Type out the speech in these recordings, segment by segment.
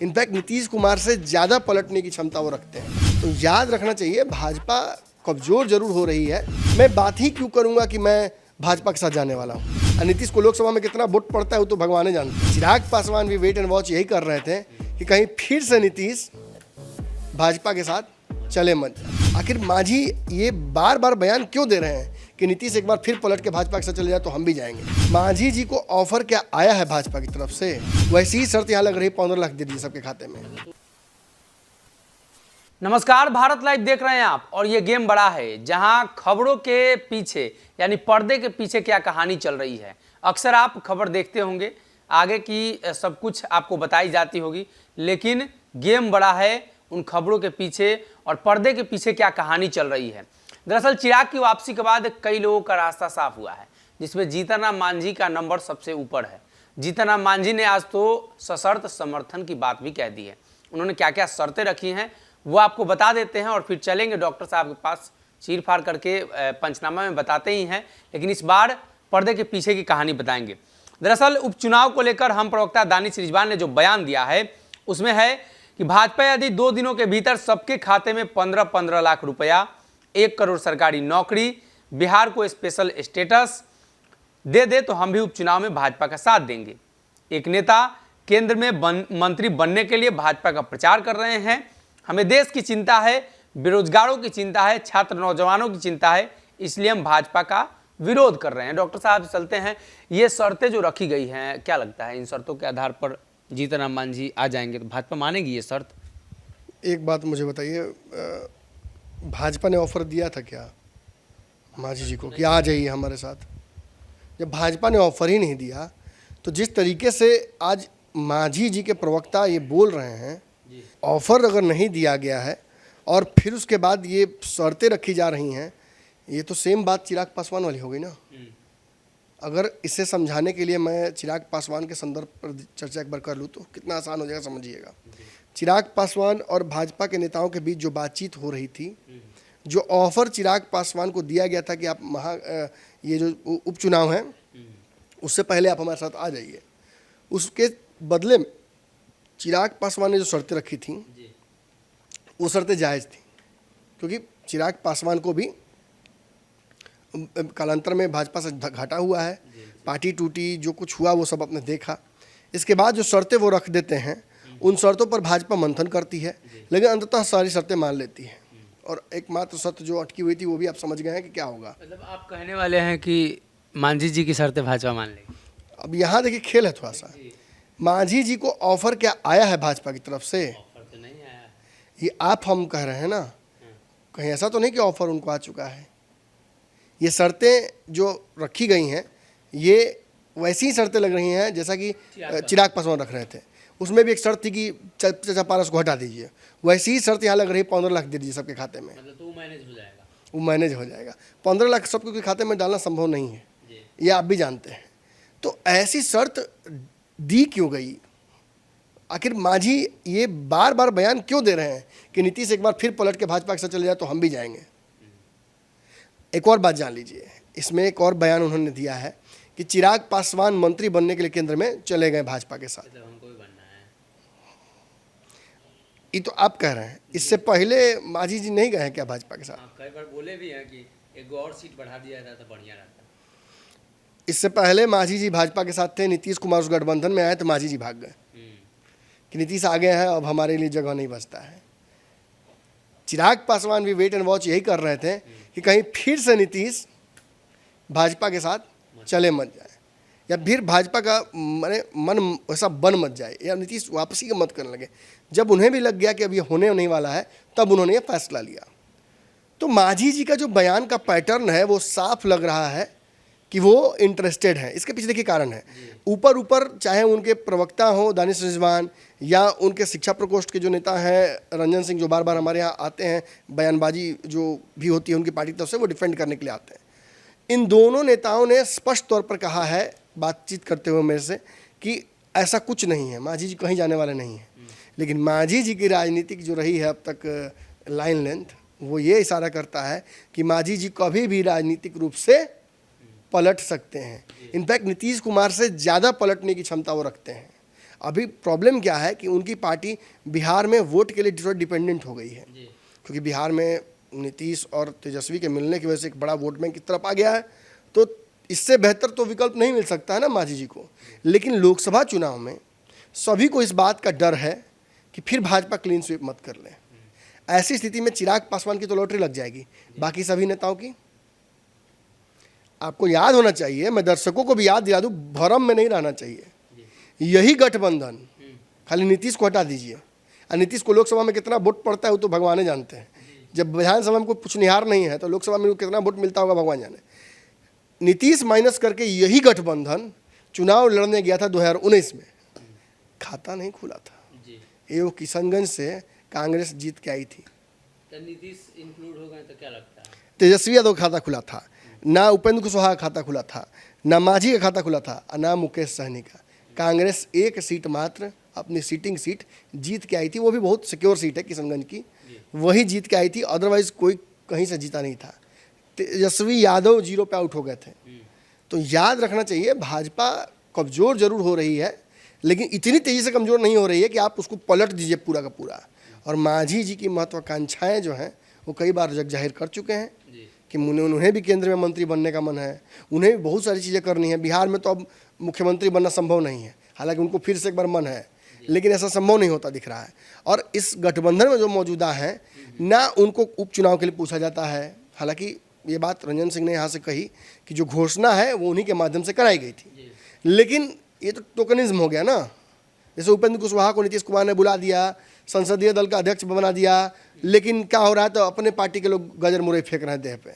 In fact Nitish Kumar से ज़्यादा पलटने की क्षमता वो रखते हैं। तो याद रखना चाहिए, भाजपा कमज़ोर जरूर हो रही है। मैं बात ही क्यों करूंगा कि मैं भाजपा के साथ जाने वाला हूँ। नीतीश को लोकसभा में कितना वोट पड़ता है वो तो भगवान जानते। चिराग पासवान भी वेट एंड वॉच यही कर रहे थे कि कहीं फिर से नीतीश भाजपा के साथ चले मत। आखिर मांझी ये बार बार बयान क्यों दे रहे हैं कि नीतीश एक बार फिर पलट के भाजपा के साथ चले जाए तो हम भी जाएंगे। मांझी जी को ऑफर क्या आया है भाजपा की तरफ से, वैसी ही शर्त यहाँ लग रही, 15 लाख दे दीजिए सबके खाते में। नमस्कार, भारत लाइव देख रहे हैं आप और ये गेम बड़ा है जहां खबरों के पीछे यानी पर्दे के पीछे क्या कहानी चल रही है। अक्सर आप खबर देखते होंगे, आगे की सब कुछ आपको बताई जाती होगी, लेकिन गेम बड़ा है उन खबरों के पीछे और पर्दे के पीछे क्या कहानी चल रही है। दरअसल चिराग की वापसी के बाद कई लोगों का रास्ता साफ हुआ है, जिसमें जीतन राम मांझी का नंबर सबसे ऊपर है। जीतन राम मांझी ने आज तो सशर्त समर्थन की बात भी कह दी है। उन्होंने क्या क्या शर्तें रखी हैं वो आपको बता देते हैं और फिर चलेंगे डॉक्टर साहब के पास, चीर फाड़ करके पंचनामा में बताते ही हैं, लेकिन इस बार पर्दे के पीछे की कहानी बताएंगे। दरअसल उपचुनाव को लेकर हम प्रवक्ता दानिश रिजवान ने जो बयान दिया है उसमें है कि भाजपा यदि 2 दिनों के भीतर सबके खाते में 15-15 लाख रुपया, 1 करोड़ सरकारी नौकरी, बिहार को स्पेशल स्टेटस दे दे तो हम भी उपचुनाव में भाजपा का साथ देंगे। एक नेता केंद्र में मंत्री बनने के लिए भाजपा का प्रचार कर रहे हैं। हमें देश की चिंता है, बेरोजगारों की चिंता है, छात्र नौजवानों की चिंता है, इसलिए हम भाजपा का विरोध कर रहे हैं। डॉक्टर साहब चलते हैं, ये शर्तें जो रखी गई हैं, क्या लगता है इन शर्तों के आधार पर जीतन राम मांझी आ जाएंगे तो भाजपा मानेगी ये शर्त? एक बात मुझे बताइए, भाजपा ने ऑफर दिया था क्या मांझी जी को कि आ जाइए हमारे साथ? जब भाजपा ने ऑफर ही नहीं दिया तो जिस तरीके से आज मांझी जी के प्रवक्ता ये बोल रहे हैं, ऑफर अगर नहीं दिया गया है और फिर उसके बाद ये शर्तें रखी जा रही हैं, ये तो सेम बात चिराग पासवान वाली हो गई ना। अगर इसे समझाने के लिए मैं चिराग पासवान के संदर्भ पर चर्चा एक बार कर लूँ तो कितना आसान हो जाएगा, समझिएगा। चिराग पासवान और भाजपा के नेताओं के बीच जो बातचीत हो रही थी, जो ऑफर चिराग पासवान को दिया गया था कि आप ये जो उपचुनाव है उससे पहले आप हमारे साथ आ जाइए, उसके बदले में चिराग पासवान ने जो शर्तें रखी थी वो शर्तें जायज़ थी, क्योंकि चिराग पासवान को भी कालांतर में भाजपा से घाटा हुआ है, पार्टी टूटी, जो कुछ हुआ वो सब आपने देखा। इसके बाद जो शर्तें वो रख देते हैं उन शर्तों पर भाजपा मंथन करती है, लेकिन अंततः सारी शर्तें मान लेती है और एकमात्र शर्त जो अटकी हुई थी वो भी आप समझ गए हैं कि क्या होगा। मतलब आप कहने वाले हैं कि मांझी जी की शर्तें भाजपा मान लेगी? अब यहाँ देखिए खेल है थोड़ा सा। मांझी जी को ऑफर क्या आया है भाजपा की तरफ से? ऑफर तो नहीं आया। ये आप हम कह रहे हैं ना, कहीं ऐसा तो नहीं कि ऑफर उनको आ चुका है। ये शर्तें जो रखी गई हैं ये वैसी ही शर्तें लग रही हैं जैसा कि चिराग पासवान रख रहे थे। उसमें भी एक शर्त थी कि चाचा पारस को हटा दीजिए, वैसी ही शर्त यहाँ लग रही है, 15 लाख दे दीजिए सबके खाते में। मतलब तो वो मैनेज हो जाएगा? वो मैनेज हो जाएगा। 15 लाख सबके खाते में डालना संभव नहीं है, ये आप भी जानते हैं। तो ऐसी शर्त दी क्यों गई? आखिर मांझी ये बार बार बयान क्यों दे रहे हैं कि नीतीश एक बार फिर पलट के भाजपा के साथ चले जाए तो हम भी जाएंगे? एक और बात जान लीजिए, इसमें एक और बयान उन्होंने दिया है कि चिराग पासवान मंत्री बनने के लिए केंद्र में चले गए भाजपा के साथ। हमको भी बनना है, ये तो आप कह रहे हैं, इससे पहले मांझी जी नहीं गए हैं क्या भाजपा के साथ? कई बार बोले भी हैं कि एक और सीट बढ़ा दिया जाता तो बढ़िया रहता। इससे पहले मांझी जी भाजपा के साथ थे, नीतीश कुमार उस गठबंधन में आए तो मांझी जी भाग गए कि नीतीश आ गए हैं, अब हमारे लिए जगह नहीं बचता है। चिराग पासवान भी वेट एंड वॉच यही कर रहे थे कि कहीं फिर से नीतीश भाजपा के साथ चले मत जाए, या फिर भाजपा का मन वैसा बन मत जाए, या नीतीश वापसी का मत करने लगे। जब उन्हें भी लग गया कि अब ये होने नहीं वाला है, तब उन्होंने ये फैसला लिया। तो मांझी जी का जो बयान का पैटर्न है वो साफ लग रहा है कि वो इंटरेस्टेड है। इसके पीछे देखिए कारण है, ऊपर ऊपर चाहे उनके प्रवक्ता हो दानिश रिजवान या उनके शिक्षा प्रकोष्ठ के जो नेता हैं रंजन सिंह, जो बार बार हमारे यहाँ आते हैं, बयानबाजी जो भी होती है उनकी पार्टी की तरफ से वो डिफेंड करने के लिए आते हैं। इन दोनों नेताओं ने स्पष्ट तौर पर कहा है बातचीत करते हुए मेरे से कि ऐसा कुछ नहीं है, मांझी जी कहीं जाने वाले नहीं हैं। लेकिन मांझी जी की राजनीतिक जो रही है अब तक लाइन लेंथ, वो ये इशारा करता है कि मांझी जी कभी भी राजनीतिक रूप से पलट सकते हैं। इनफैक्ट नीतीश कुमार से ज़्यादा पलटने की क्षमता वो रखते हैं। अभी प्रॉब्लम क्या है कि उनकी पार्टी बिहार में वोट के लिए थोड़ा डिपेंडेंट हो गई है, क्योंकि बिहार में नीतीश और तेजस्वी के मिलने की वजह से एक बड़ा वोट बैंक की तरफ आ गया है। तो इससे बेहतर तो विकल्प नहीं मिल सकता है ना मांझी जी को। लेकिन लोकसभा चुनाव में सभी को इस बात का डर है कि फिर भाजपा क्लीन स्वीप मत कर ले। ऐसी स्थिति में चिराग पासवान की तो लॉटरी लग जाएगी, बाकी सभी नेताओं की। आपको याद होना चाहिए, मैं दर्शकों को भी याद दिला दूं, भ्रम में नहीं रहना चाहिए। यही गठबंधन, खाली नीतीश को हटा दीजिए, और नीतीश को लोकसभा में कितना वोट पड़ता है वो तो भगवान जानते हैं। जब विधानसभा में कोई पुछनिहार नहीं है तो लोकसभा में कितना वोट मिलता होगा भगवान जाने। नीतीश माइनस करके यही गठबंधन चुनाव लड़ने गया था 2019 में, खाता नहीं खुला था। ये वो किशनगंज से कांग्रेस जीत के आई थी। तो नीतीश इंक्लूड हो गए तो क्या लगता है? तेजस्वी यादव खाता खुला था, ना उपेंद्र कुशवाहा का खाता खुला था, ना मांझी का खाता खुला था, और ना मुकेश सहनी का। कांग्रेस एक सीट मात्र अपनी सीटिंग सीट जीत के आई थी, वो भी बहुत सिक्योर सीट है किशनगंज की, वही जीत के आई थी। अदरवाइज कोई कहीं से जीता नहीं था। तेजस्वी यादव 0 पे आउट हो गए थे। तो याद रखना चाहिए, भाजपा कमज़ोर जरूर हो रही है, लेकिन इतनी तेज़ी से कमज़ोर नहीं हो रही है कि आप उसको पलट दीजिए पूरा का पूरा। और मांझी जी की महत्वाकांक्षाएँ जो हैं वो कई बार जग जाहिर कर चुके हैं कि उन्हें भी केंद्र में मंत्री बनने का मन है, उन्हें भी बहुत सारी चीज़ें करनी है। बिहार में तो अब मुख्यमंत्री बनना संभव नहीं है, हालांकि उनको फिर से एक बार मन है, लेकिन ऐसा संभव नहीं होता दिख रहा है। और इस गठबंधन में जो मौजूदा हैं, ना उनको उपचुनाव के लिए पूछा जाता है। हालांकि ये बात रंजन सिंह ने यहाँ से कही कि जो घोषणा है वो उन्हीं के माध्यम से कराई गई थी, लेकिन ये तो टोकनिज्म हो गया ना। जैसे उपेंद्र कुशवाहा को नीतीश कुमार ने बुला दिया, संसदीय दल का अध्यक्ष बना दिया, लेकिन क्या हो रहा है, तो अपने पार्टी के लोग गजर मुरई फेंक रहे हैं देह पे,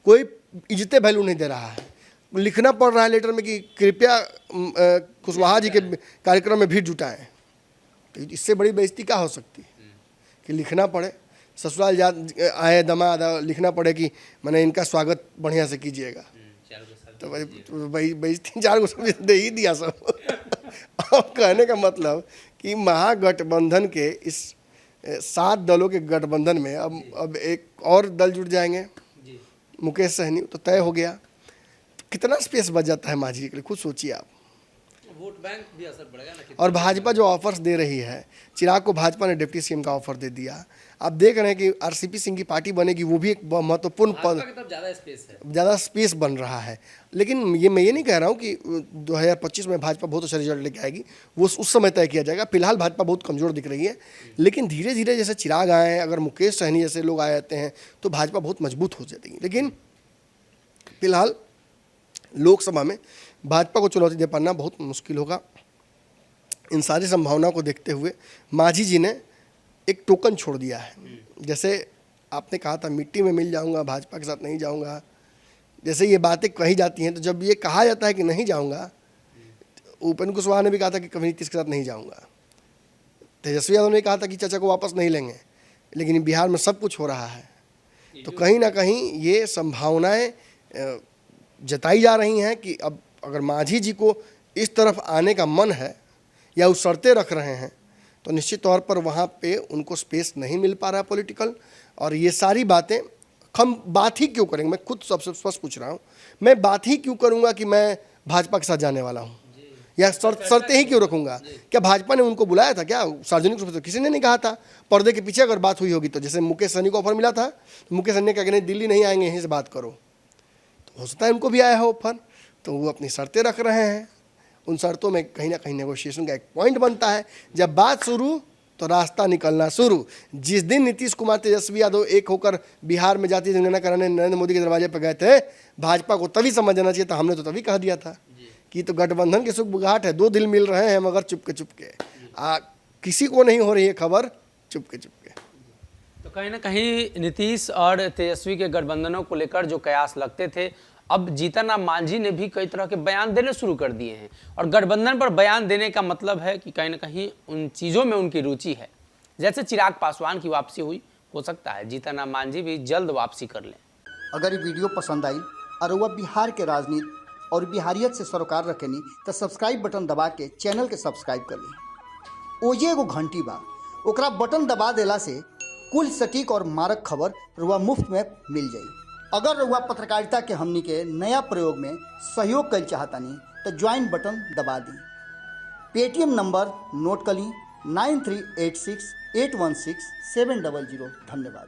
कोई इज्जत वैल्यू नहीं दे रहा है। लिखना पड़ रहा है लेटर में कि कृपया कुशवाहा जी के कार्यक्रम में भीड़ जुटाएं। तो इससे बड़ी बेइज्जती क्या हो सकती है कि लिखना पड़े, ससुराल जा आए दमाद, लिखना पड़े कि मैंने इनका स्वागत बढ़िया से कीजिएगा। तो भाई बेइज्जती 4 गो सब दे ही दिया सब। अब कहने का मतलब कि महागठबंधन के इस 7 दलों के गठबंधन में अब एक और दल जुड़ जाएंगे, मुकेश सहनी, तो तय हो गया। तो कितना स्पेस बच जाता है मांझी के लिए, खुद सोचिए आप। वोट बैंक भी असर पड़ेगा ना। और भाजपा जो ऑफर्स दे रही है, चिराग को भाजपा ने डिप्टी सीएम का ऑफर दे दिया। आप देख रहे हैं कि आरसीपी सिंह की पार्टी बनेगी, वो भी एक महत्वपूर्ण पद, ज़्यादा स्पेस बन रहा है। लेकिन मैं ये नहीं कह रहा हूँ कि 2025 में भाजपा बहुत अच्छा रिजल्ट लेके आएगी, वो उस समय तय किया जाएगा। फिलहाल भाजपा बहुत कमज़ोर दिख रही है, लेकिन धीरे धीरे जैसे चिराग आए, अगर मुकेश सहनी जैसे लोग आ जाते हैं तो भाजपा बहुत मजबूत हो जाती है। लेकिन फिलहाल लोकसभा में भाजपा को चुनौती दे पाना बहुत मुश्किल होगा। इन सारी संभावनाओं को देखते हुए मांझी जी ने एक टोकन छोड़ दिया है। जैसे आपने कहा था मिट्टी में मिल जाऊंगा, भाजपा के साथ नहीं जाऊंगा, जैसे ये बातें कही जाती हैं, तो जब ये कहा जाता है कि नहीं जाऊंगा, उपेंद्र कुशवाहा ने भी कहा था कि कभी नीतीश के साथ नहीं जाऊंगा, तेजस्वी यादव ने कहा था कि चाचा को वापस नहीं लेंगे, लेकिन बिहार में सब कुछ हो रहा है। तो कहीं ना कहीं ये संभावनाएं जताई जा रही हैं कि अब अगर मांझी जी को इस तरफ आने का मन है या वो शर्तें रख रहे हैं, तो निश्चित तौर पर वहाँ पे उनको स्पेस नहीं मिल पा रहा है पॉलिटिकल। और ये सारी बातें हम बात ही क्यों करेंगे, मैं खुद सबसे स्पष्ट पूछ रहा हूँ, मैं बात ही क्यों करूँगा कि मैं भाजपा के साथ जाने वाला हूँ, या शर्तें ही क्यों रखूँगा? क्या भाजपा ने उनको बुलाया था क्या सार्वजनिक रूप से? तो किसी ने नहीं कहा था। पर्दे के पीछे अगर बात हुई होगी, तो जैसे मुकेश सहनी को ऑफर मिला था, तो मुकेश सहनी ने कहा कि नहीं दिल्ली नहीं आएंगे, यहीं से बात करो। तो हो सकता है उनको भी आया हो ऑफर, तो वो अपनी शर्तें रख रहे हैं। उन शर्तों में कहीं ना कहीं नेगोशिएशन का एक पॉइंट बनता है। जब बात शुरू तो रास्ता निकलना शुरू। जिस दिन नीतीश कुमार तेजस्वी यादव एक होकर बिहार में जातीय जनगणना कराने नरेंद्र मोदी के दरवाजे पर गए थे, भाजपा को तभी समझ जाना चाहिए था। हमने तो तभी कह दिया था कि तो गठबंधन की सुगबुगाहट है, 2 दिल मिल रहे हैं मगर चुपके चुपके, किसी को नहीं हो रही है खबर, चुपके चुपके। तो कहीं ना कहीं नीतीश और तेजस्वी के गठबंधनों को लेकर जो कयास लगते थे, अब जीतन राम मांझी ने भी कई तरह के बयान देने शुरू कर दिए हैं। और गठबंधन पर बयान देने का मतलब है कि कहीं ना कहीं उन चीज़ों में उनकी रुचि है। जैसे चिराग पासवान की वापसी हुई, हो सकता है जीतन राम मांझी भी जल्द वापसी कर लें। अगर ये वीडियो पसंद आई और वह बिहार के राजनीति और बिहारियत से सरोकार रखेनी, तो सब्सक्राइब बटन दबा के चैनल के सब्सक्राइब कर ली। ओजे एगो घंटी बा, ओकरा बटन दबा देला से कुल सटीक और मारक खबर रुआ मुफ्त में मिल जाई। अगर रुआ पत्रकारिता के हमनी के नया प्रयोग में सहयोग कर चाहतानी, तो ज्वाइन बटन दबा दी। पेटीएम नंबर नोट कर ली 9386816700। धन्यवाद।